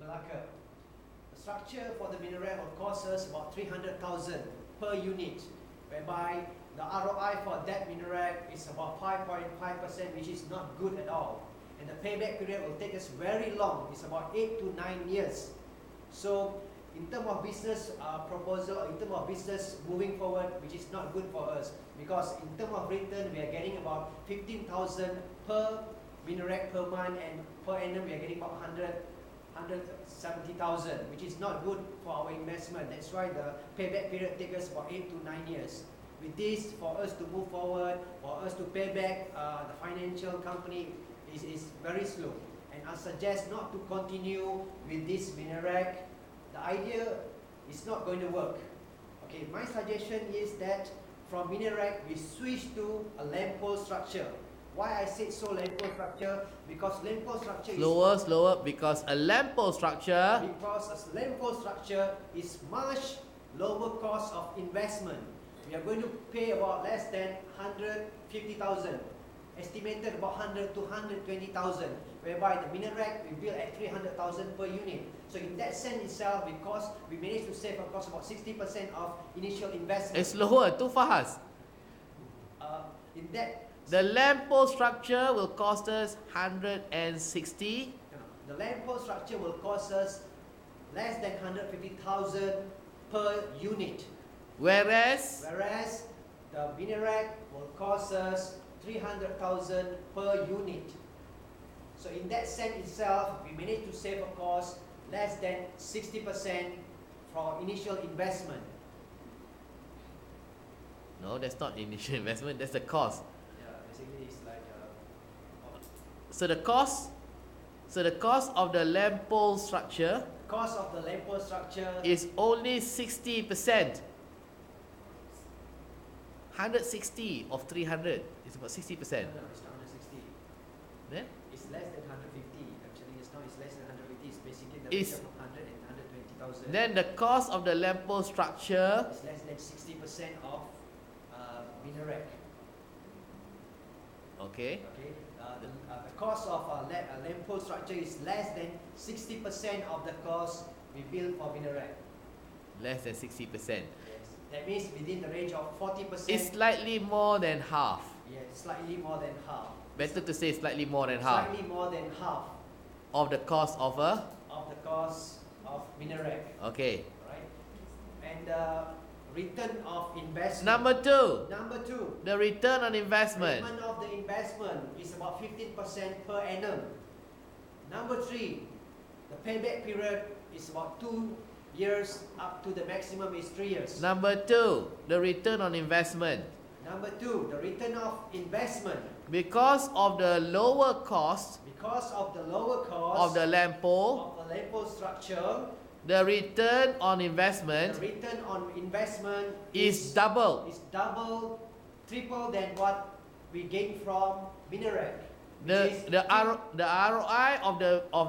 Malacca. The structure for the minaret will cost us about 300,000 per unit, whereby the ROI for that minaret is about 5.5%, which is not good at all. And the payback period will take us very long. It's about 8 to 9 years. So in terms of business proposal, in terms of business moving forward, which is not good for us, because in terms of return, we are getting about 15,000 per minaret per month, and per annum we are getting about 170,000, which is not good for our investment. That's why the payback period takes us about 8 to 9 years. With this, for us to move forward, for us to pay back the financial company is very slow. And I suggest not to continue with this minaret. The idea is not going to work. Okay, my suggestion is that from minaret we switch to a lamppost structure. Why I said so lamppost structure? Because lamppost structure Slower, because a lamppost structure is much lower cost of investment. We are going to pay about less than 150,000, estimated about 100 to 120,000, whereby the minaret we build at 300,000 per unit. So in that sense itself, because we managed to save of course about 60% of initial investment. It's slower, too fast. The lamppost structure will cost us 160. The lamppost structure will cost us less than 150,000 per unit. Whereas the minaret will cost us 300,000 per unit. So in that sense itself, we managed to save of course less than 60% from initial investment. No, that's not initial investment, that's the cost. Yeah, basically it's like So the cost of the lamppost structure is only 60%. 160 of 300 is about 60%. No, it's not 160. Then? It's less than 150. Actually, it's less than 150. It's basically the ratio of 100 and 120,000. Then the cost of the lamppost structure is less than 60% of minaret. Okay. The cost of a lamppost structure is less than 60% of the cost we build for minaret. Less than 60%. Yes. That means within the range of 40%. It's slightly more than half. Yes, slightly more than half. Better to say slightly more than half. Slightly more than half of the cost of minaret. Okay. Right. And return of investment. Number two. The return on investment. Return of the investment is about 15% per annum. Number three, the payback period is about 2 years, up to the maximum is 3 years. Number two, the return on investment. Number two, the return of investment. Because of the lower cost of the lamppost structure, the return on investment is double. Triple than what we gain from minaret. The ROI of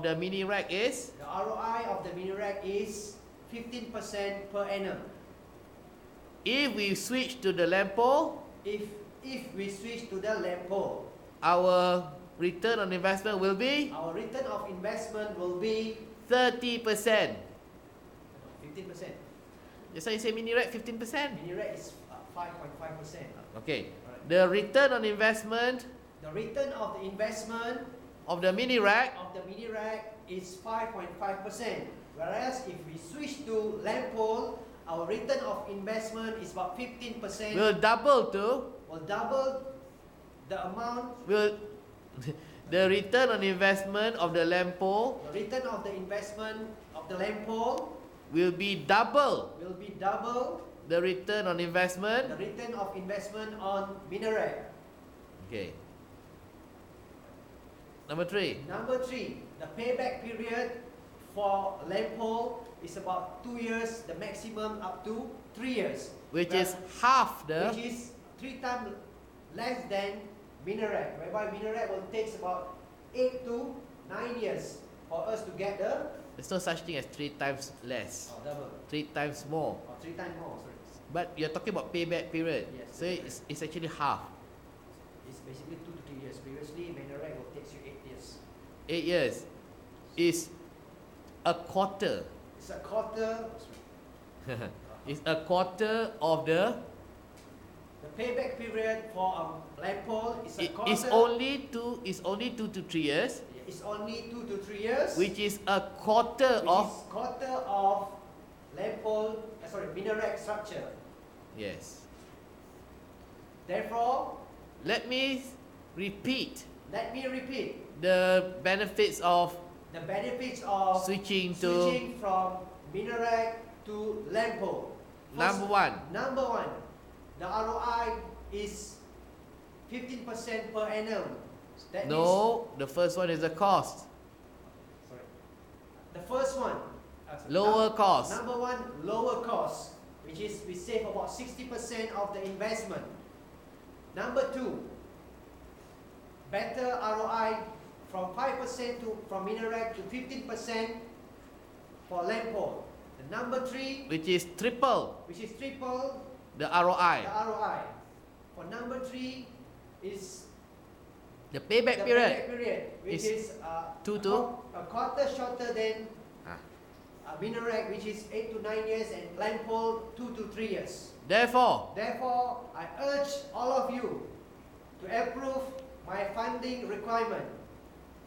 the minaret is? The ROI of the minaret is 15% per annum. If we switch to the lamppost, our return on investment will be? Our return of investment will be 30%. 15%. Just so you say minaret 15%? Minaret is 5.5%. Okay. Right. The return on investment? The return of the investment of the minaret is 5.5%. Whereas if we switch to lamppost, our return of investment is about 15%. Will double the amount. The return on investment of the lamppost. The return of the investment of the lamppost will be double. The return on investment. The return of investment on minaret. Okay. Number three. The payback period for lamppost is about 2 years, the maximum up to 3 years. Which is 3 times less than minaret, whereby minaret will take about 8 to 9 years for us to get the... There's no such thing as 3 times less. Double. 3 times more. 3 times more, sorry. But you're talking about payback period. Yes. So it's actually half. It's basically 2 to 3 years. Previously, minaret will take you 8 years. 8 years is a quarter. It's a quarter. It's a quarter of the. The payback period for a land pole is a quarter. It's only 2 to 3 years. It's only 2 to 3 years. Which is a quarter of. Quarter of land pole. Minaret structure. Yes. Therefore, let me repeat. The benefits of switching from minaret to land pole. Number one, the ROI is 15% per annum. the first one is the cost. The first one, lower cost. Number one, lower cost, which is we save about 60% of the investment. Number two, better ROI from 5% from minaret to 15% for land pole. The number three, which is triple the ROI. For number three is the payback period, which is a quarter shorter than minaret, which is 8 to 9 years, and land pole 2 to 3 years. Therefore, I urge all of you to approve my funding requirement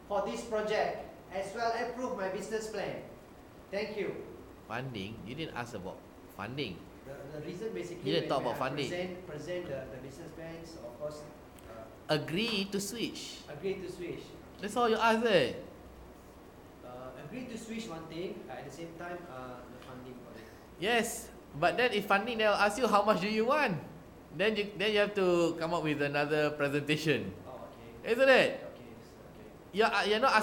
for this project, as well approve my business plan. Thank you. Funding? You didn't ask about funding. The reason basically you didn't talk about funding. Present the business plans, of course. Agree to switch. That's all you asked there. Agree to switch one thing, at the same time the funding for it. Yes, but then if funding, they'll ask you how much do you want. Then you have to come up with another presentation. Oh, okay. Isn't it? Okay. You're not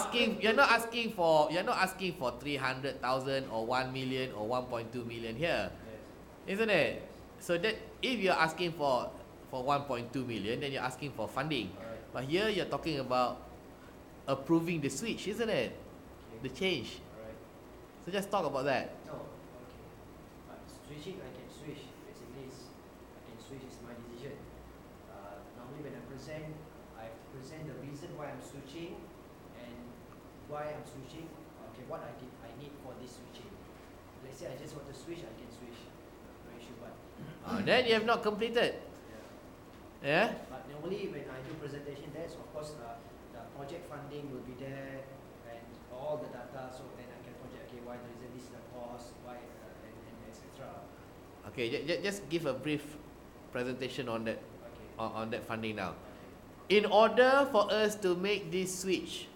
asking for 300,000 or 1 million or 1.2 million here. Yes. Isn't it? So that if you're asking for 1.2 million, then you're asking for funding. Right. But here you're talking about approving the switch, isn't it? Okay. The change. Alright. So just talk about that. No. Okay. Switching, I can switch. Basically, I can switch. It's my decision. Normally, when I present the reason why I'm switching and why I'm switching. Okay, what I need for this switching. Let's say I just want to switch, I can switch. No issue, but. Then you have not completed. Yeah. But normally, when I do presentation, there's of course the project funding will be there. All the data, so then I can project, okay, why the reason this is the cost, why, and etc. Okay, just give a brief presentation on that. Okay. On that funding now. In order for us to make this switch,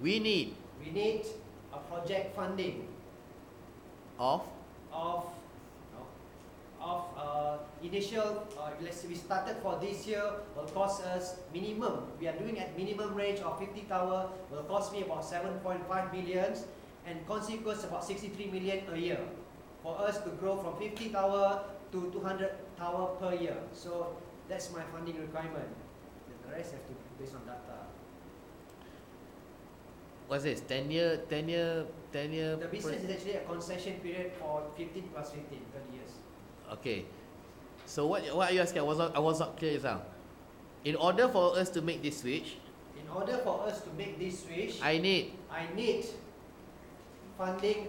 we need a project funding of initial, let's say we started for this year, will cost us minimum, we are doing at minimum range of 50 tower, will cost me about 7.5 million, and consequence about 63 million a year, for us to grow from 50 tower to 200 tower per year. So that's my funding requirement. The rest have to be based on data. What's this? 10 year. The business is actually a concession period for 15 plus 15, 30 years. Okay. So what are you asking? I was not clear just now. In order for us to make this switch, I need funding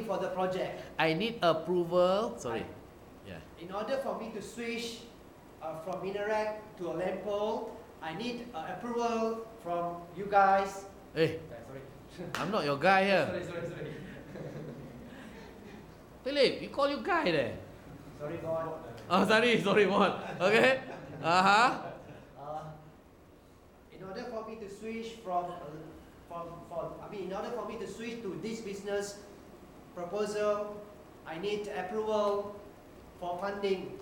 for the project. I need approval. In order for me to switch from minaret to a land pole, I need approval from you guys. Hey, sorry. I'm not your guy here. Sorry. Philip, you call you guy there. Sorry, God. Oh, sorry, Mon. Okay. In order for me to switch in order for me to switch to this business proposal, I need approval for funding.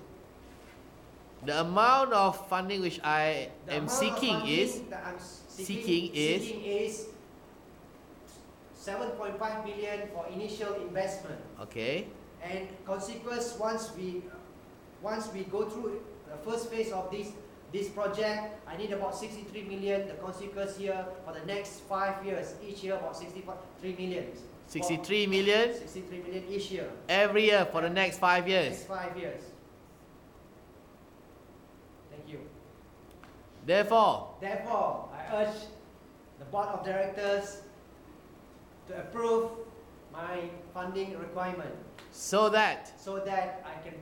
The amount of funding which I am seeking is 7.5 million for initial investment. Okay. And consequence, once we go through the first phase of this project, I need about 63 million. The consequence here for the next 5 years, each year about 63 million. 63 million? 63 million each year. Every year for the next 5 years. Next 5 years. Thank you. Therefore, I urge the board of directors to approve my funding requirement so that so that I can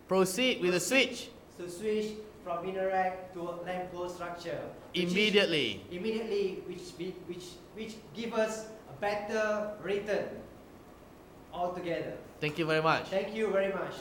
proceed with the switch to switch from minaret to land post structure immediately. Which give us a better return altogether. Thank you very much. Thank you very much.